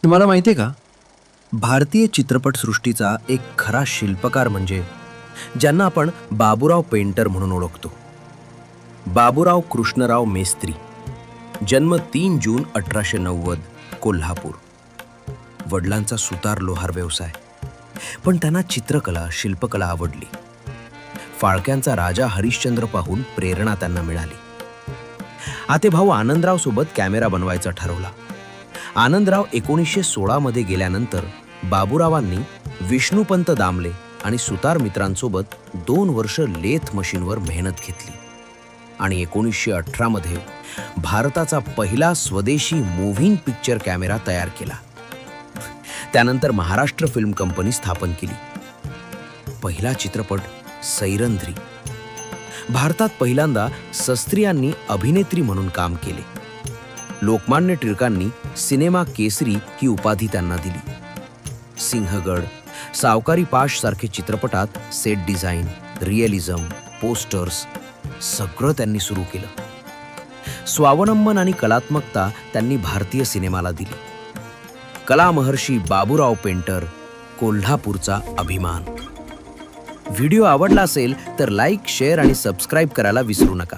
तुम्हाला माहिती आहे का, भारतीय चित्रपटसृष्टीचा एक खरा शिल्पकार म्हणजे ज्यांना आपण बाबूराव पेंटर म्हणून ओळखतो. बाबूराव कृष्णराव मेस्त्री. जन्म 3 जून 1890, कोल्हापूर. वडिलांचा सुतार लोहार व्यवसाय, पण त्यांना चित्रकला शिल्पकला आवडली. फाळक्यांचा राजा हरिश्चंद्र पाहून प्रेरणा त्यांना मिळाली. आतेभाऊ आनंदराव सोबत कॅमेरा बनवायचा ठरवला. आनंदराव 1916 मध्ये गेल्यानंतर बाबूरावांनी विष्णुपंत दामले आणि सुतार मित्रांसोबत 2 वर्ष लेथ मशीनवर मेहनत घेतली आणि 1918 मध्ये भारताचा पहिला स्वदेशी मूव्हिंग पिक्चर कॅमेरा तयार केला. त्यानंतर महाराष्ट्र फिल्म कंपनी स्थापन केली. पहिला चित्रपट सैरंध्री. भारतात पहिल्यांदा सस्त्रियांनी अभिनेत्री म्हणून काम केले. लोकमान्य टिळकांनी सिनेमा केसरी ही उपाधी त्यांना दिली. सिंहगड, सावकारी पाश सारखे चित्रपटात सेट डिझाईन, रिअलिझम, पोस्टर्स सगळं त्यांनी सुरू केलं. स्वावलंबन आणि कलात्मकता त्यांनी भारतीय सिनेमाला दिली. कला महर्षी बाबूराव पेंटर, कोल्हापूरचा अभिमान. व्हिडिओ आवडला असेल तर लाईक, शेअर आणि सबस्क्राईब करायला विसरू नका.